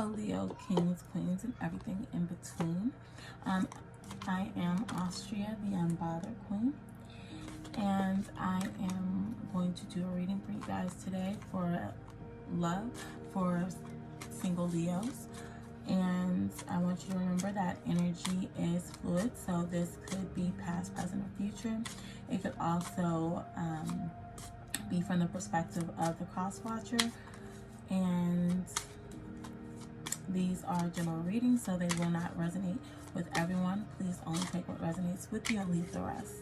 Hello, Leo, kings, queens, and everything in between. I am Austria, the Unbothered Queen, and I am going to do a reading for you guys today for love for single Leos. And I want you to remember that energy is fluid, so this could be past, present, or future. It could also be from the perspective of the cross-watcher, and these are general readings, so they will not resonate with everyone. Please only take what resonates with you and leave the rest.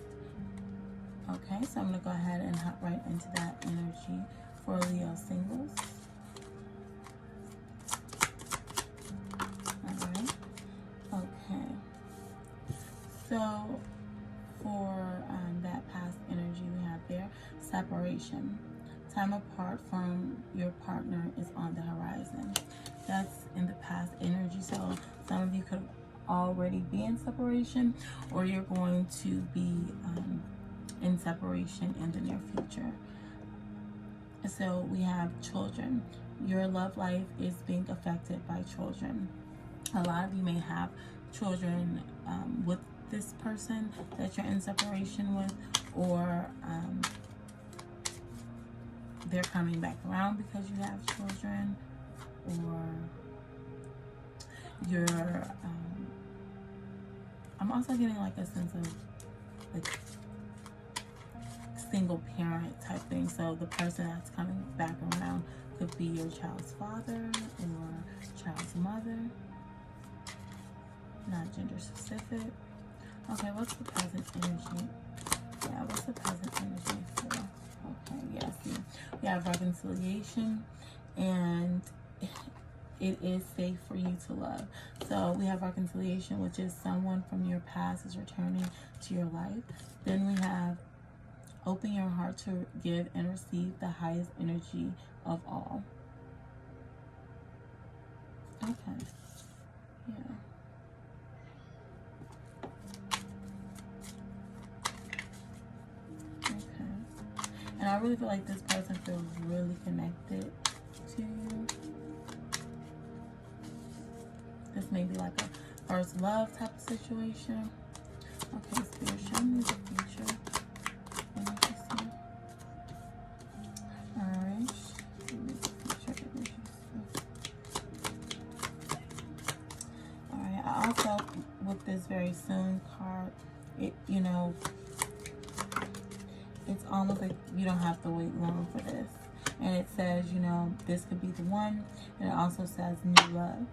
Okay, so I'm going to go ahead and hop right into that energy for Leo singles. Alright, okay. So for that past energy we have there, separation. Time apart from your partner is on the horizon. That's in the past energy, so some of you could already be in separation, or you're going to be in separation in the near future. So we have children. Your love life is being affected by children. A lot of you may have children with this person that you're in separation with, or they're coming back around because you have children, or you're I'm also getting like a sense of like single parent type thing. So the person that's coming back around could be your child's father or child's mother, not gender specific. Okay, what's the present energy? Yeah, what's the present energy for? Okay, yeah, see, we have reconciliation, and it is safe for you to love. So we have reconciliation, which is someone from your past is returning to your life. Then we have open your heart to give and receive the highest energy of all. Okay, yeah. And I really feel like this person feels really connected to you. This may be like a first love type of situation. Okay, Spirit, show me the future. Alright. Alright, I also, with this very soon card, you know, it's almost like you don't have to wait long for this. And it says, you know, this could be the one. And it also says new love.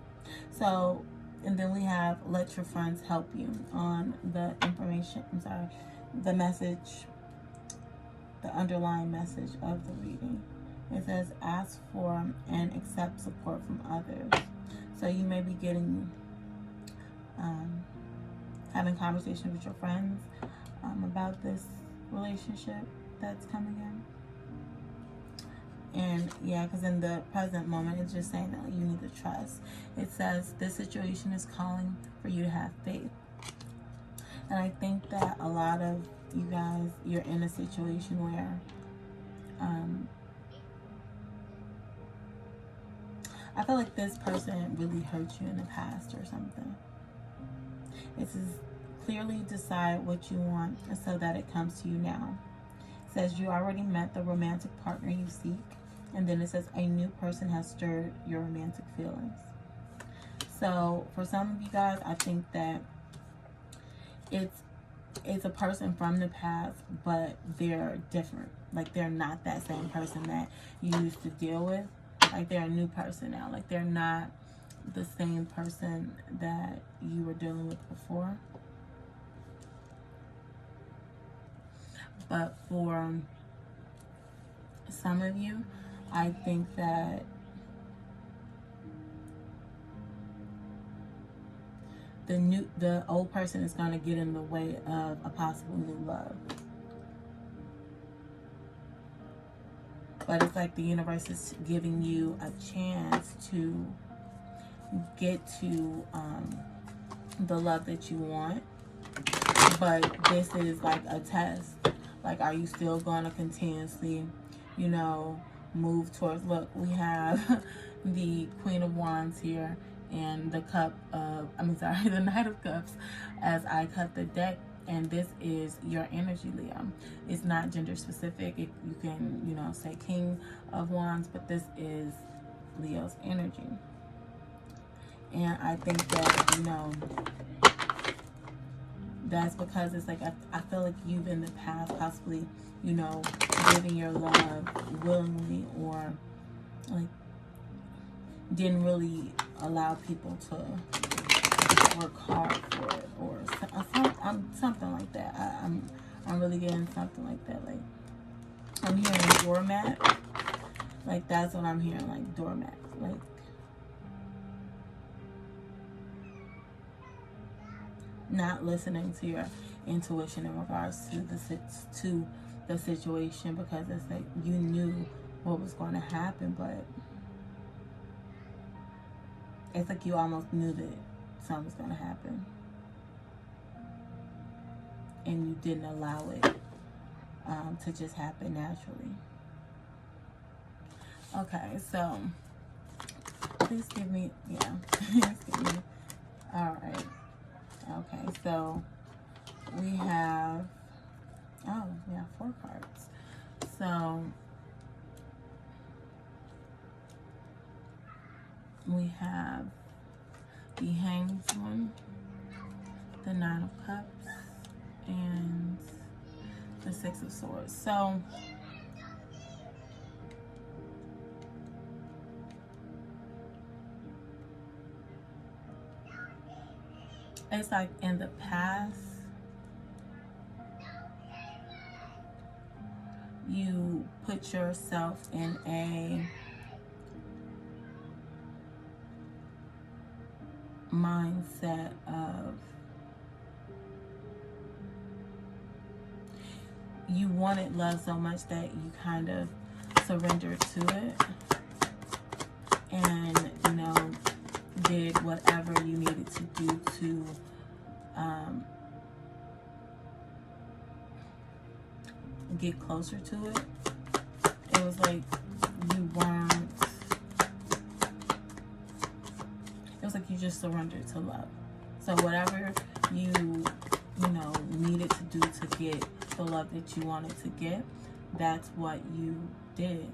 So, and then we have let your friends help you on the information, the message, the underlying message of the reading. It says ask for and accept support from others. So you may be getting, having conversations with your friends about this relationship that's coming in. And yeah, because in the present moment it's just saying that you need to trust. It says this situation is calling for you to have faith. And I think that a lot of you guys, you're in a situation where I feel like this person really hurt you in the past or something. It says clearly decide what you want so that it comes to you now. It says you already met the romantic partner you seek. And then it says a new person has stirred your romantic feelings. So for some of you guys, I think that it's a person from the past, but they're different. Like they're not that same person that you used to deal with. Like they're a new person now. Like they're not the same person that you were dealing with before. But for some of you, I think that the old person is going to get in the way of a possible new love. But it's like the universe is giving you a chance to get to the love that you want. But this is like a test. Like, are you still going to continuously, you know, move towards, look, we have the Queen of Wands here and the the Knight of Cups as I cut the deck. And this is your energy, Leo. It's not gender specific. You can, you know, say King of Wands, but this is Leo's energy. And I think that, you know, that's because it's like, I feel like you've in the past possibly, you know, giving your love willingly, or like didn't really allow people to work hard for it, or something like that. I'm really getting something like that. Like, I'm hearing doormat. Like, that's what I'm hearing, like doormat. Like, not listening to your intuition in regards to the situation, because it's like you knew what was going to happen, but it's like you almost knew that something was going to happen, and you didn't allow it to just happen naturally. Okay, so please give me, yeah, please give me, all right. Okay, so we have 4 cards. So we have the Hanged one, the Nine of Cups, and the Six of Swords. So it's like in the past, you put yourself in a mindset of you wanted love so much that you kind of surrendered to it, and, you know, did whatever you needed to do to get closer to it. It was like you weren't, it was like you just surrendered to love. So whatever you know, needed to do to get the love that you wanted to get, that's what you did.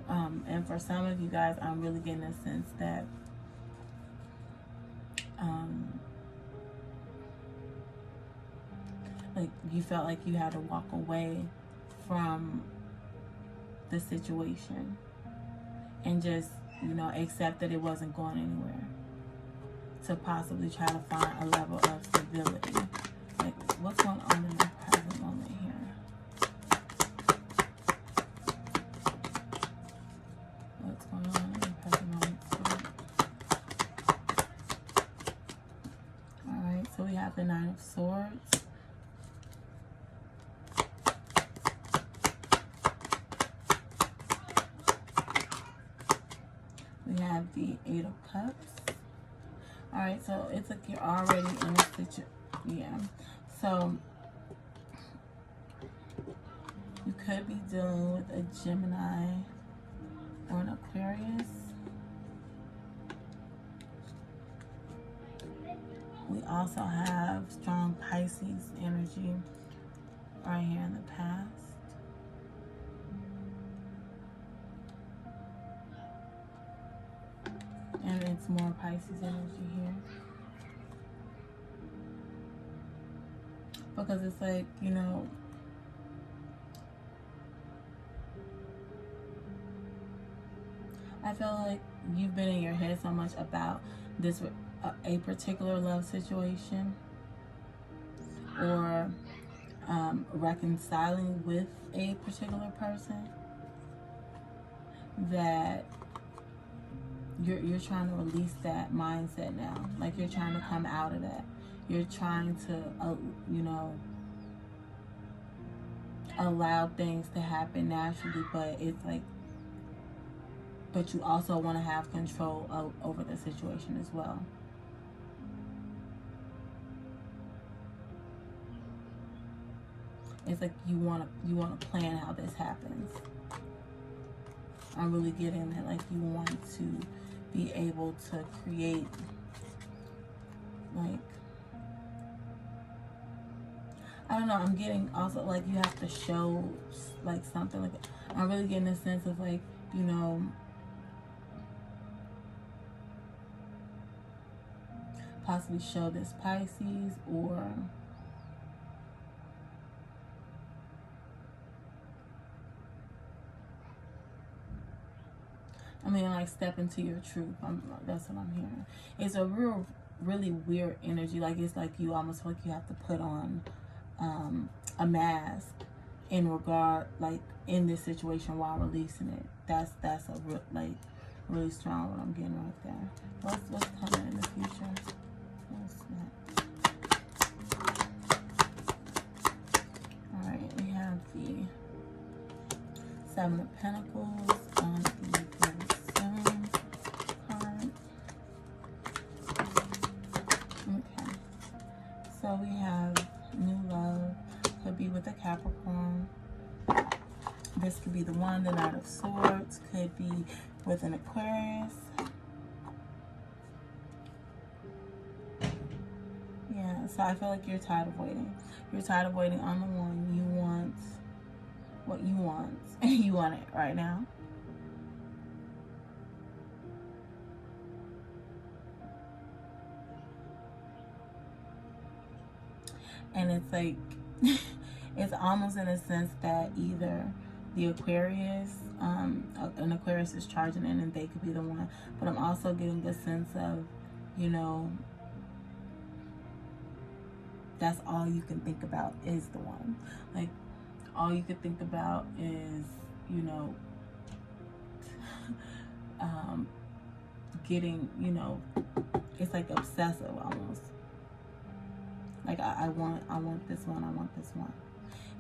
And for some of you guys, I'm really getting a sense that like you felt like you had to walk away from the situation and just, you know, accept that it wasn't going anywhere, to possibly try to find a level of stability. Like, what's going on in the present moment here? What's going on in the present moment? Alright, so we have the Nine of Swords. We have the Eight of Cups. Alright, so it's like you're already in a situation. Yeah. So you could be dealing with a Gemini or an Aquarius. We also have strong Pisces energy right here in the past. And it's more Pisces energy here. Because it's like, you know, I feel like you've been in your head so much about this, a particular love situation, or reconciling with a particular person, that you're trying to release that mindset now. Like, you're trying to come out of that. You're trying to, you know, allow things to happen naturally, but it's like, but you also want to have control over the situation as well. It's like you want to plan how this happens. I'm really getting that, like, you want to be able to create, like, I don't know, I'm getting also, like, you have to show, like, something, like, I'm really getting a sense of, like, you know, possibly show this Pisces, or I mean, like, step into your truth. That's what I'm hearing. It's a really weird energy. Like, it's like you almost feel like you have to put on a mask in regard, like, in this situation while releasing it. That's a real, like, really strong what I'm getting right there. What's coming in the future? What's that? All right, we have the Seven of Pentacles on the card. Okay, so we have new love. Could be with a Capricorn. This could be the one, the Knight of Swords. Could be with an Aquarius. Yeah, so I feel like you're tired of waiting. You're tired of waiting on the one. You want what you want. You want it right now. And it's like, it's almost in a sense that either the Aquarius, an Aquarius is charging in and they could be the one. But I'm also getting the sense of, you know, that's all you can think about is the one. Like, all you could think about is, you know, getting, you know, it's like obsessive almost. Like, I want this one, I want this one.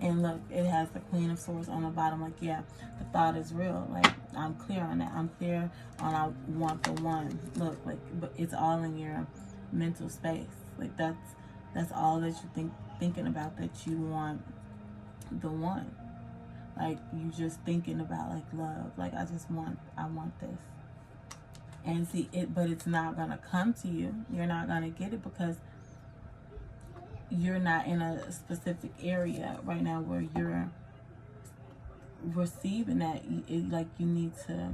And look, it has the Queen of Swords on the bottom. Like, yeah, the thought is real. Like, I'm clear on that. I'm clear on I want the one. Look, like, but it's all in your mental space. Like, that's all that you thinking about, that you want the one. Like, you just thinking about, like, love. Like, I want this. And see it, but it's not gonna come to you. You're not gonna get it because you're not in a specific area right now where you're receiving that. Like, you need to,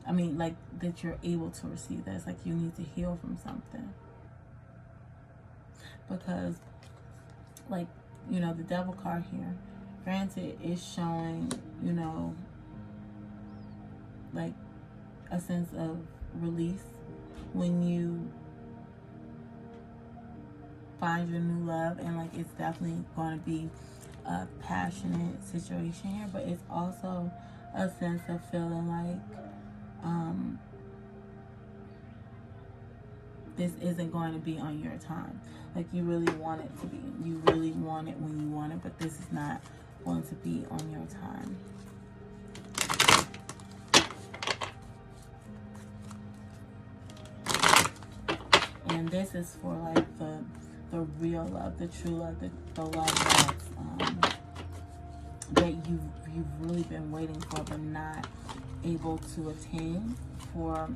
I mean, like, that you're able to receive that. It's like you need to heal from something. Because, like, you know, the Devil card here, granted, is showing, you know, like, a sense of release when you find your new love, and like, it's definitely going to be a passionate situation here, but it's also a sense of feeling like this isn't going to be on your time. Like, you really want it to be. You really want it when you want it, but this is not going to be on your time. And this is for, like, the real love, the true love, the love that's, that you've really been waiting for but not able to attain for,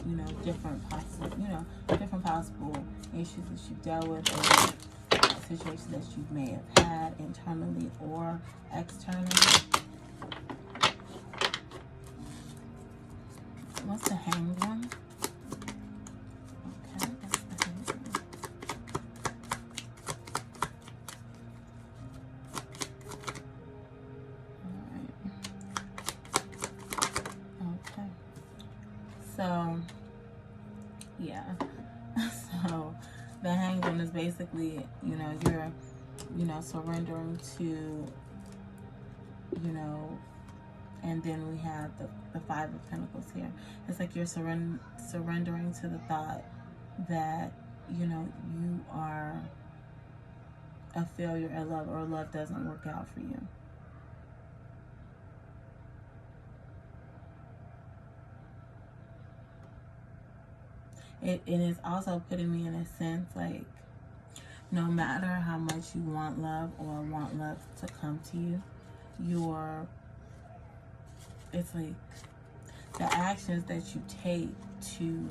you know, different possible issues that you've dealt with, or situations that you may have had internally or externally. What's the Hanged One? Okay, that's the Hanged One. So, yeah. So, the Hanged One is basically, you know, you're, you know, surrendering to, you know, and then we have the Five of Pentacles here. It's like you're surrendering to the thought that, you know, you are a failure at love, or love doesn't work out for you. It is also putting me in a sense like, no matter how much you want love or want love to come to you, it's like the actions that you take to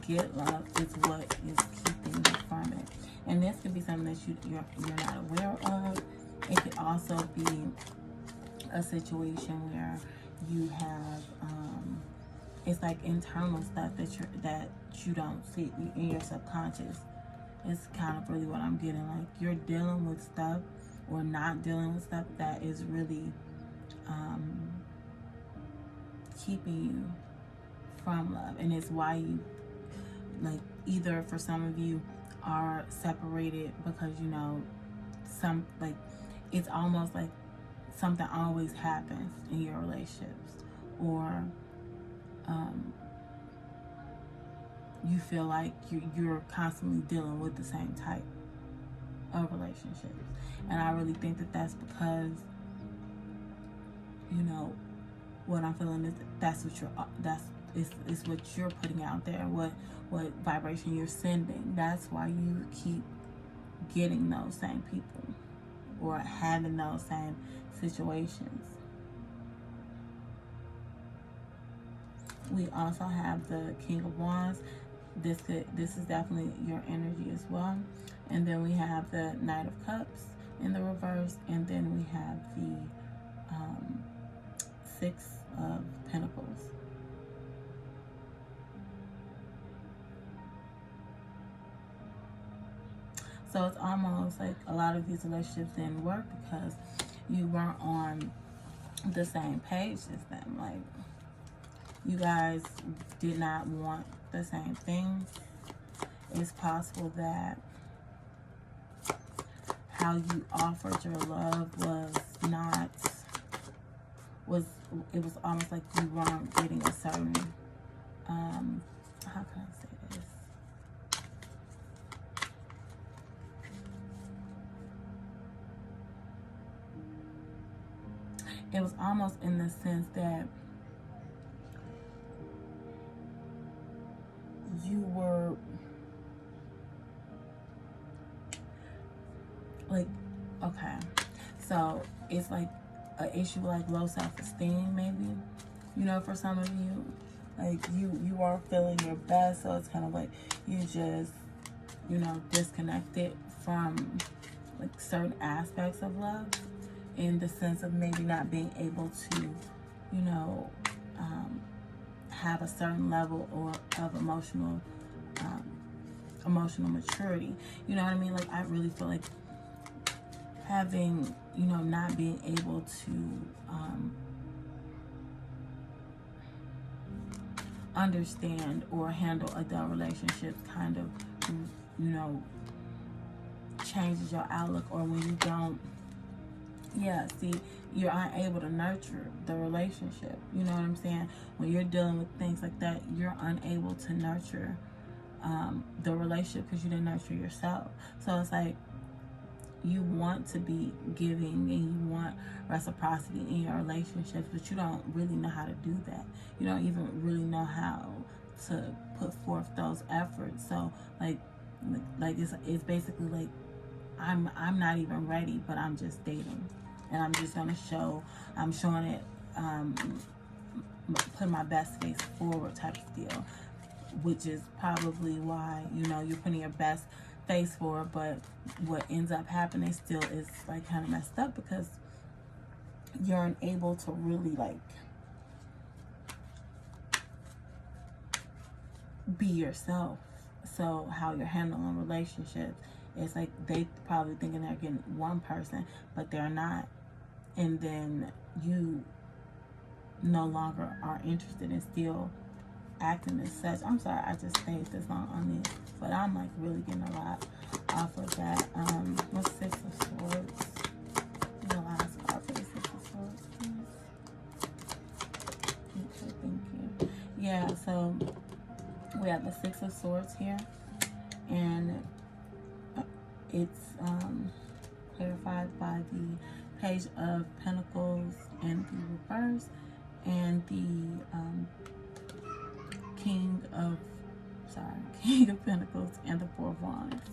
get love is what is keeping you from it. And this could be something that you're not aware of. It could also be a situation where you have it's like internal stuff that you don't see in your subconscious. It's kind of really what I'm getting. Like you're dealing with stuff or not dealing with stuff that is really keeping you from love. And it's why you, like, either for some of you are separated because, you know, it's almost like something always happens in your relationships, or you feel like you're constantly dealing with the same type of relationships. And I really think that that's because, you know, what I'm feeling is that's what you're putting out there, what vibration you're sending. That's why you keep getting those same people or having those same situations. We also have the King of Wands. This is definitely your energy as well. And then we have the Knight of Cups in the reverse, and then we have the Six of Pentacles. So it's almost like a lot of these relationships didn't work because you weren't on the same page as them. Like, you guys did not want the same things. It's possible that how you offered your love it was almost like you weren't getting a certain, how can I say this? It was almost in the sense that you were like, okay, so it's like an issue like low self-esteem, maybe, you know, for some of you. Like you aren't feeling your best, so it's kind of like you just, you know, disconnected from like certain aspects of love, in the sense of maybe not being able to, you know, have a certain level of emotional maturity. You know what I mean? Like, I really feel like having, you know, not being able to understand or handle adult relationships kind of, you know, changes your outlook. Or when you don't, you're unable to nurture the relationship. You know what I'm saying? When you're dealing with things like that, you're unable to nurture the relationship because you didn't nurture yourself. So it's like you want to be giving and you want reciprocity in your relationships, but you don't really know how to do that. You don't even really know how to put forth those efforts. So like it's basically like I'm not even ready, but I'm just dating, and I'm just gonna I'm showing it, put my best face forward type of deal, which is probably why, you know, you're putting your best face forward, but what ends up happening still is like kind of messed up because you're unable to really like be yourself. So how you're handling relationships, it's like they probably thinking they're getting one person, but they're not. And then you no longer are interested and still acting as such. I'm sorry I just stayed this long on this, but I'm like really getting a lot off of that. What's Six of Swords? The last card for the Six of Swords, please. Okay, thank you. Yeah, so we have the Six of Swords here, and it's clarified by the Page of Pentacles in the reverse, and the King of Pentacles and the Four of Wands.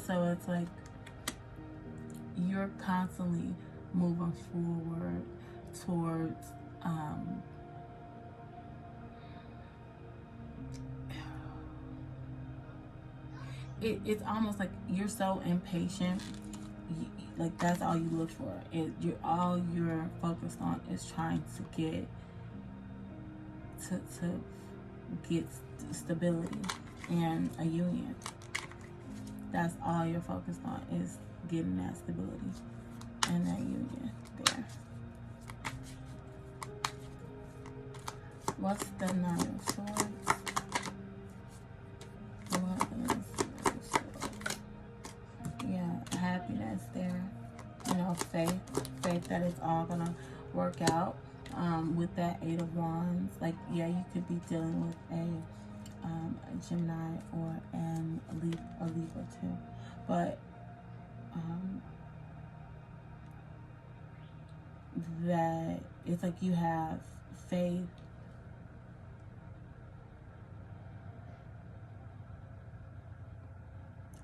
So it's like you're constantly moving forward towards it's almost like you're so impatient. Like that's all you look for. All you're focused on is trying to get stability and a union. That's all you're focused on, is getting that stability and that union there. What's the Nine of Swords? What is the Swords? Yeah, happiness there. You know, faith that it's all gonna work out. With that Eight of Wands, like, yeah, you could be dealing with a Gemini or a Libra too, but that it's like you have faith.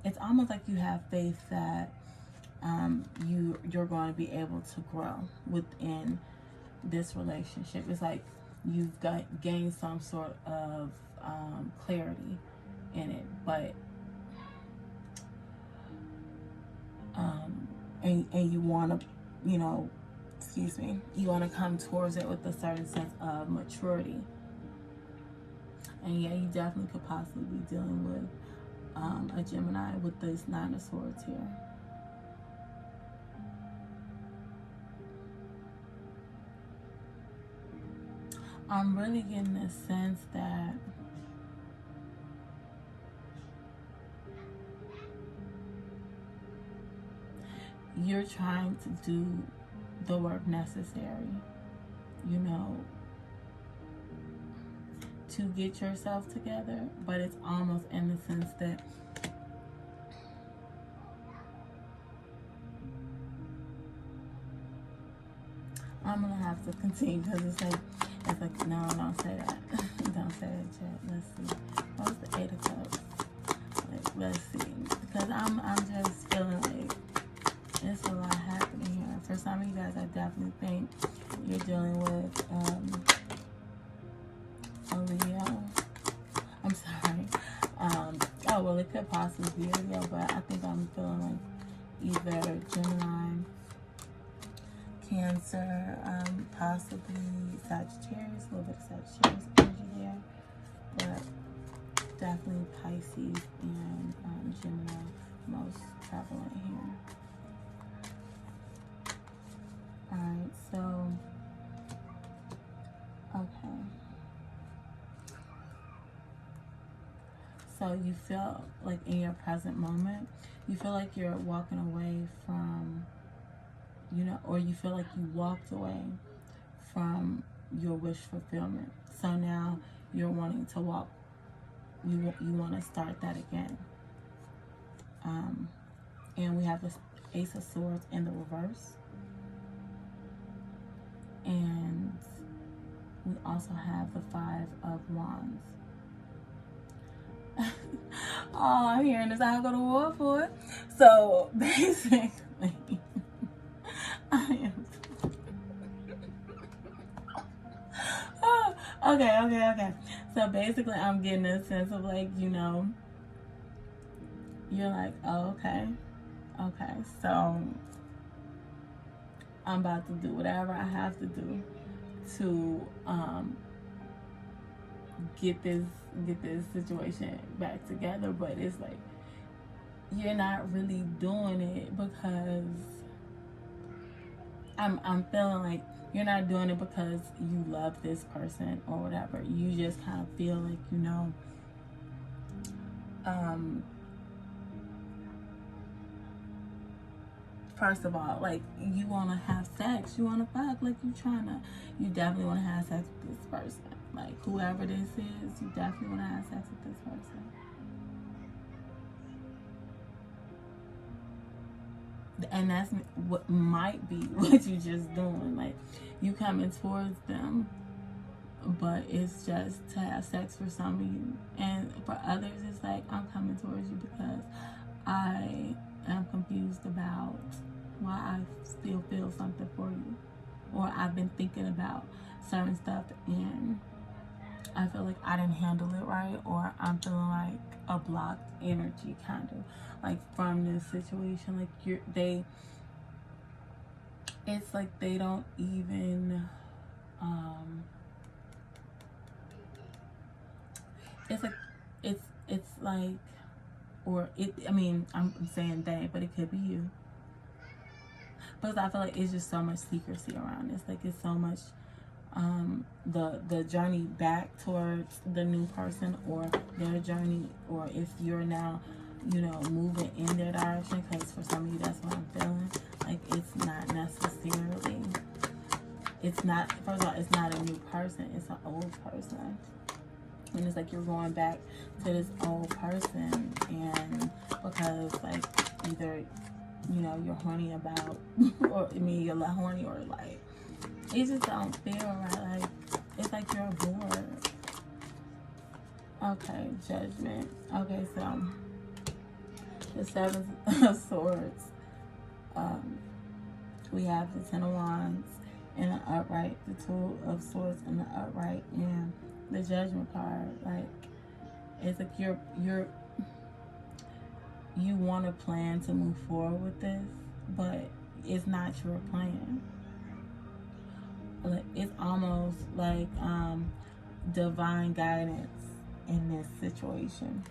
It's almost like you have faith that you're going to be able to grow within this relationship. It's like you've gained some sort of clarity in it, but and you want to, you know, you want to come towards it with a certain sense of maturity. And yeah, you definitely could possibly be dealing with a Gemini with this Nine of Swords here. I'm really getting this sense that you're trying to do the work necessary, you know, to get yourself together, but it's almost in the sense that I'm gonna have to continue, because it's like no, don't say that. Don't say that, chat. Let's see. What's the Eight of Cups? Like, let's see, because I'm just feeling like there's a lot happening here. For some of you guys, I definitely think you're dealing with a Leo. I'm sorry. Oh, well, it could possibly be a Leo, but I think I'm feeling like either Gemini, Cancer, possibly Sagittarius, a little bit of Sagittarius energy there, but definitely Pisces and Gemini most prevalent here. Alright, so, okay. So you feel like in your present moment, you feel like you're walking away from, you know, or you feel like you walked away from your wish fulfillment. So now you're wanting to walk, you want to start that again. And we have the Ace of Swords in the reverse. And we also have the Five of Wands. Oh, I'm hearing this. I'll go to war for it. So basically, I am. Okay. So basically, I'm getting a sense of like, you know, you're like, oh, okay. So I'm about to do whatever I have to do to get this situation back together. But it's like you're not really doing it because I'm feeling like you're not doing it because you love this person or whatever. You just kind of feel like, you know, first of all, like, you want to have sex, you want to fuck, like, you definitely want to have sex with this person. Like, whoever this is, you definitely want to have sex with this person. And that's what might be what you just doing. Like, you coming towards them, but it's just to have sex for some of you. And for others, it's like, I'm coming towards you because I am confused about why I still feel something for you. or I've been thinking about certain stuff and I feel like I didn't handle it right, or I'm feeling like a blocked energy kind of like from this situation. Like it's like they don't even it's like it's like, or it, I mean, I'm saying they, but it could be you, because I feel like it's just so much secrecy around this. Like it's so much the journey back towards the new person, or their journey, or if you're now, you know, moving in their direction, because for some of you that's what I'm feeling. Like it's not necessarily, it's not, first of all, it's not a new person, it's an old person. And it's like you're going back to this old person, and because like either, you know, you're horny about, or I mean, you're like horny, or like it just don't feel right. Like it's like you're bored. Okay, Judgment. Okay, so the Seven of Swords. We have the Ten of Wands in the upright, the Two of Swords in the upright, and the Judgment card. Like it's like you want to plan to move forward with this, but it's not your plan. Like it's almost like divine guidance in this situation.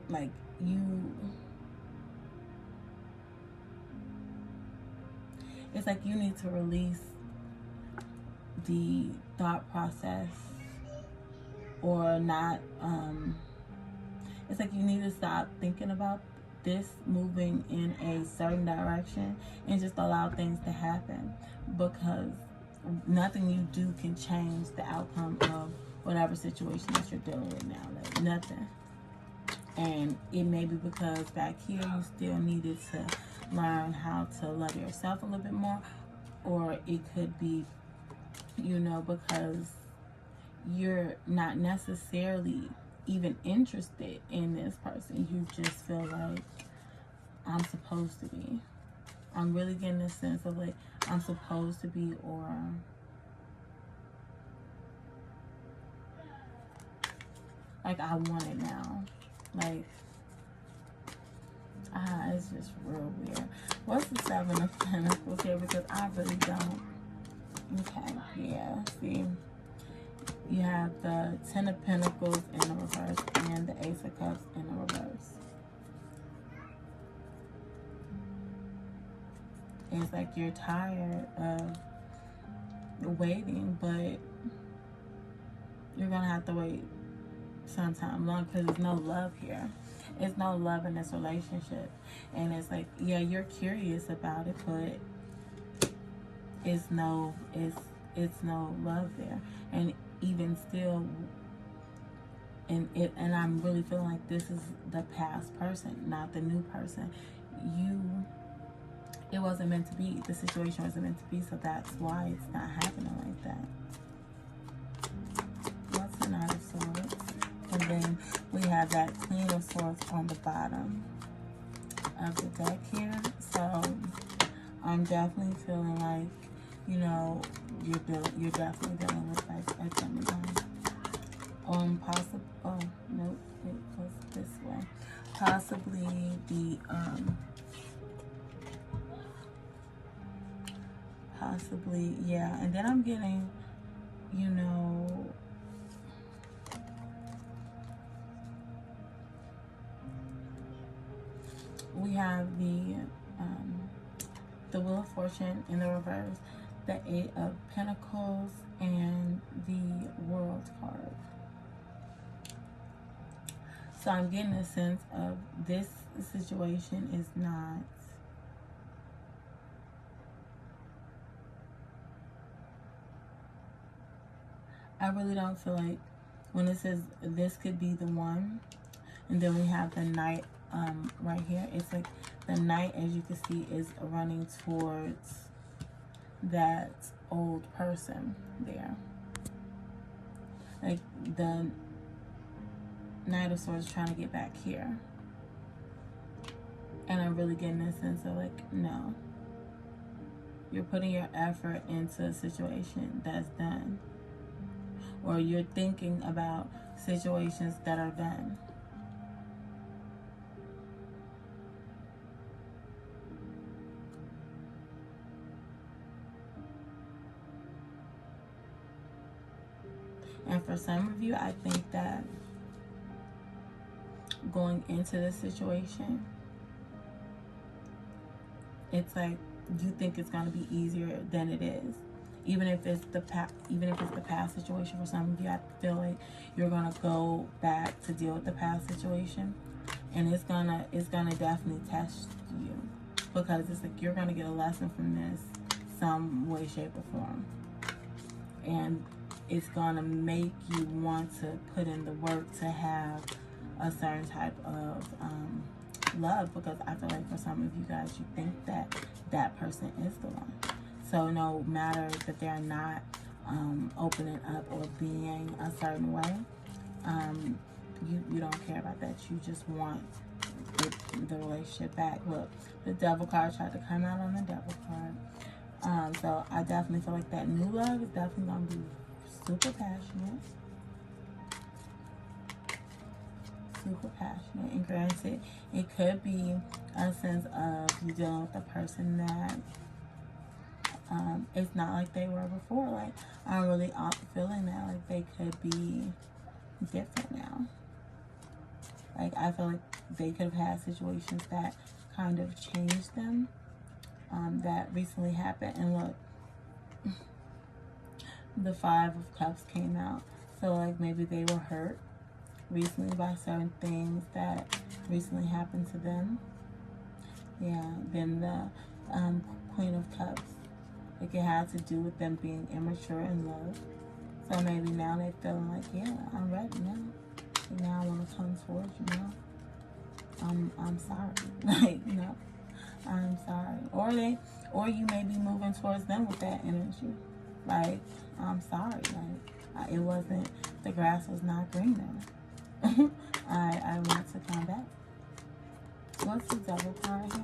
Like it's like you need to release the thought process, or not, it's like you need to stop thinking about this moving in a certain direction and just allow things to happen, because nothing you do can change the outcome of whatever situation that you're dealing with now. Like nothing. And it may be because back here you still needed to learn how to love yourself a little bit more, or it could be, you know, because you're not necessarily even interested in this person. You just feel like I'm supposed to be. I'm really getting this sense of like I'm supposed to be, or like I want it now. Like it's just real weird. What's the Seven of Pentacles here? Because I really don't. Okay, yeah, see, you have the Ten of Pentacles in the reverse and the Ace of Cups in the reverse. It's like you're tired of waiting, but you're gonna have to wait sometime long, because there's no love here. There's no love in this relationship. And it's like, yeah, you're curious about it, but it's no love there. And even still, and I'm really feeling like this is the past person, not the new person. It wasn't meant to be. The situation wasn't meant to be, so that's why it's not happening like that. What's the Knight of Swords? And then we have that Queen of Swords on the bottom of the deck here. So I'm definitely feeling like, you know, you're definitely dealing with like a Gemini. Possible. Oh no, it goes this way. Possibly the possibly, yeah. And then I'm getting, you know, we have the Wheel of Fortune in the reverse, the Eight of Pentacles, and the World card. So I'm getting a sense of this situation is not, I really don't feel like when it says this could be the one, and then we have the Knight right here, it's like the Knight, as you can see, is running towards that old person there. Like the Knight of Swords trying to get back here. And I'm really getting a sense of like, no. you're putting your effort into a situation that's done, or you're thinking about situations that are done. And for some of you, I think that going into this situation, it's like you think it's going to be easier than it is. Even if it's the past situation for some of you, I feel like you're gonna go back to deal with the past situation, and it's gonna definitely test you, because it's like you're gonna get a lesson from this some way, shape, or form, and it's gonna make you want to put in the work to have a certain type of love, because I feel like for some of you guys, you think that that person is the one. So no matter that they're not opening up or being a certain way, you don't care about that. You just want the relationship back. Look, the Devil card tried to come out on the Devil card. So I definitely feel like that new love is definitely going to be super passionate. Super passionate. And granted, it could be a sense of you dealing with a person that it's not like they were before. Like, I'm really feeling that like they could be different now. Like, I feel like they could have had situations that kind of changed them, that recently happened. And look, the Five of Cups came out. So like maybe they were hurt recently by certain things that recently happened to them. Yeah. Then the Queen of Cups. Like, it had to do with them being immature in love. So maybe now they're feeling like, yeah, I'm ready now. And now I want to come towards you now. I'm sorry. Like, no, I'm sorry. Or you may be moving towards them with that energy. Like, I'm sorry. Like, it wasn't, the grass was not greener. I want to come back. What's the Devil card here?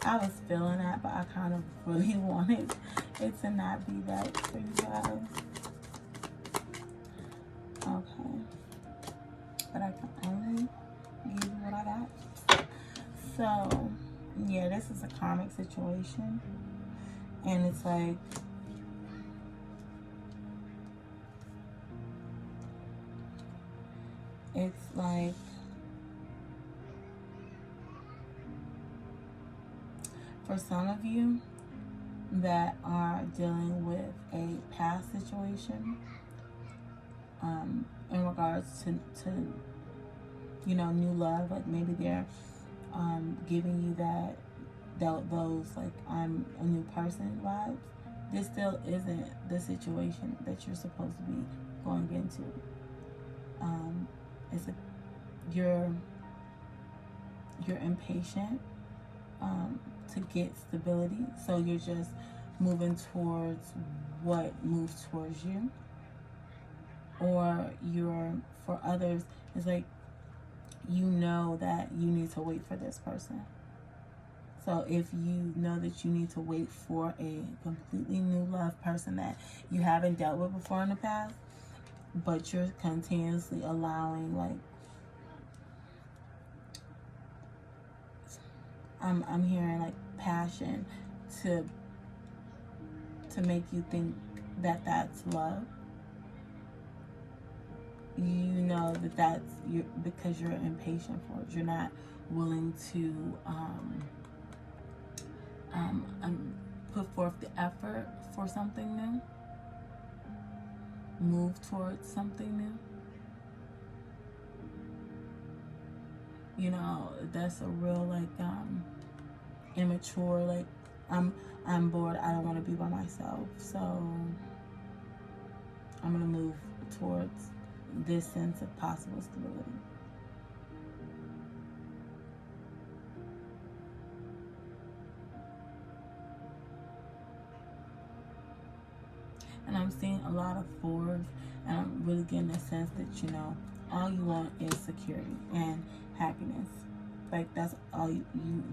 I was feeling that, but I kind of really wanted it to not be that for you guys. Okay. But I can only give you what I got. So, yeah, this is a karmic situation. And it's like, for some of you that are dealing with a past situation, in regards to you know, new love, like maybe they're giving you those like I'm a new person vibes. This still isn't the situation that you're supposed to be going into. It's like you're impatient to get stability, so you're just moving towards what moves towards you. Or for others, it's like you know that you need to wait for this person. So if you know that you need to wait for a completely new love person that you haven't dealt with before in the past, but you're continuously allowing, like, I'm hearing like passion to make you think that that's love. You know that that's because you're impatient for it. You're not willing to put forth the effort for something new, move towards something new. You know, that's a real like immature, like I'm bored, I don't want to be by myself, so I'm gonna move towards this sense of possible stability. And I'm seeing a lot of fours, and I'm really getting a sense that, you know, all you want is security and happiness. Like, that's all you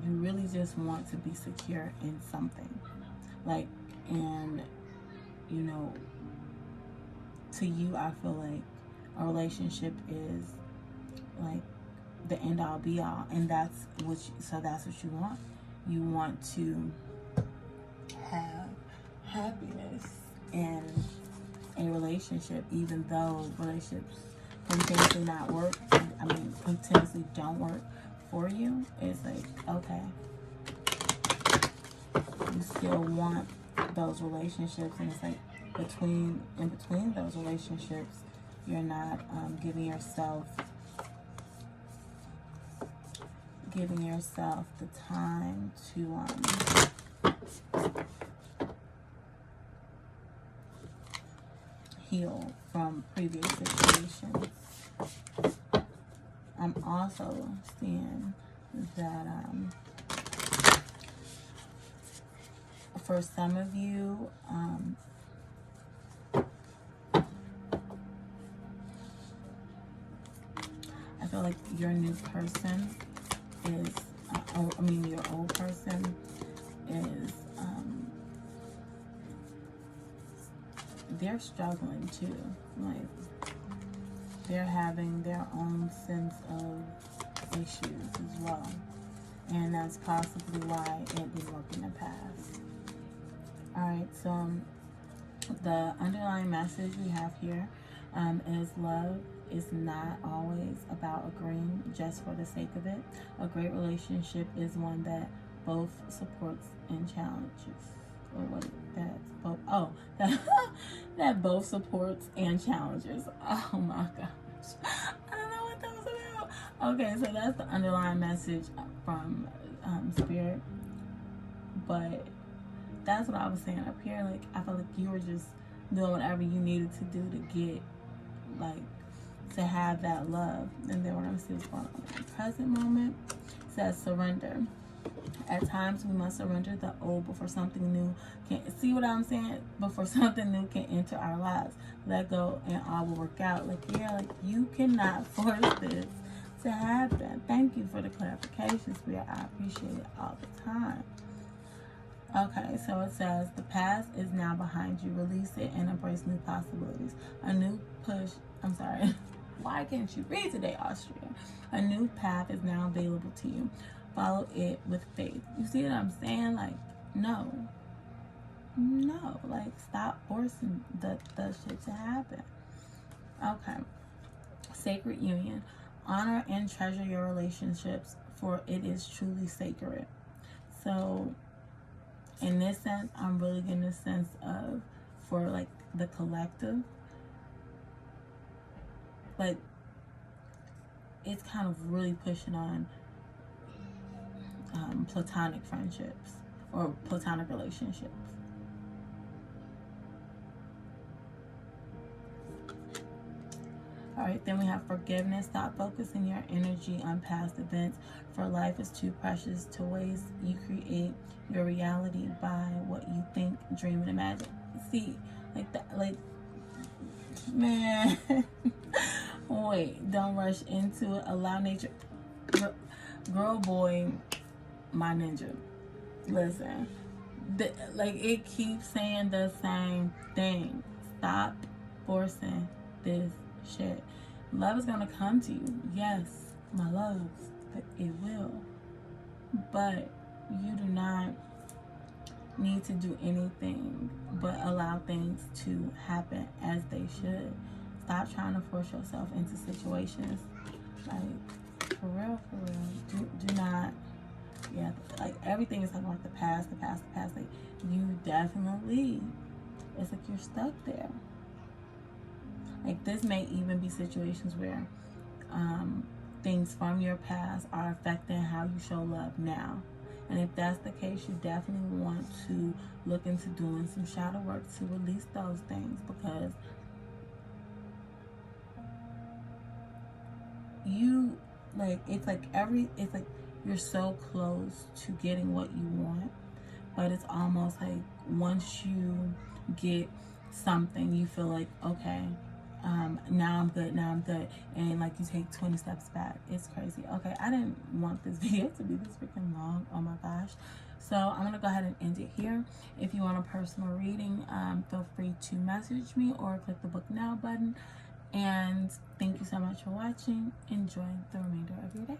really just want to be secure in something. Like, and, you know, to you, I feel like a relationship is like the end all be all, and that's what that's what you want. You want to have happiness in a relationship, even though relationships continuously not work, I mean continuously don't work for you. It's like, okay, you still want those relationships, and it's like in between those relationships, you're not giving yourself the time to heal from previous situations. I'm also seeing that for some of you, I feel like your new person is, your old person is, they're struggling too. Like, they're having their own sense of issues as well. And that's possibly why it didn't work in the past. Alright, so the underlying message we have here is love is not always about agreeing just for the sake of it. A great relationship is one that both supports and challenges. Or wait, that's both. Oh, that both supports and challenges. Oh my gosh, I don't know what that was about. Okay, so that's the underlying message from Spirit. But that's what I was saying up here. Like, I feel like you were just doing whatever you needed to do to get, like, to have that love. And then we're going to see what's going on in the present moment. It says surrender. At times we must surrender the old before something new can, see what I'm saying? Before something new can enter our lives. Let go and all will work out. Like, yeah, like, you cannot force this to happen. Thank you for the clarification, Spirit. I appreciate it all the time. Okay, so it says the past is now behind you. Release it and embrace new possibilities. A new push. I'm sorry. Why can't you read today, Austria? A new path is now available to you. Follow it with faith. You see what I'm saying? Like, no. Like, stop forcing the shit to happen. Okay. Sacred union. Honor and treasure your relationships, for it is truly sacred. So, in this sense, I'm really getting a sense of, for like the collective, like, it's kind of really pushing on platonic friendships or platonic relationships. Alright, then we have forgiveness. Stop focusing your energy on past events, for life is too precious to waste. You create your reality by what you think, dream, and imagine. See, like that, like, man. Wait, don't rush into it. Allow nature. Girl, boy, my ninja. Listen, like, it keeps saying the same thing. Stop forcing this shit. Love is gonna come to you. Yes, my loves, it will. But you do not need to do anything but allow things to happen as they should. Stop trying to force yourself into situations. Like, for real. Do not. Yeah, like, everything is talking about the past. Like, you definitely, it's like you're stuck there. Like, this may even be situations where things from your past are affecting how you show love now. And if that's the case, you definitely want to look into doing some shadow work to release those things, because you, like, it's like you're so close to getting what you want, but it's almost like once you get something, you feel like, okay, now I'm good, and like you take 20 steps back. It's crazy. Okay, I didn't want this video to be this freaking long. Oh my gosh. So I'm gonna go ahead and end it here. If you want a personal reading, feel free to message me or click the book now button. And thank you so much for watching. Enjoy the remainder of your day.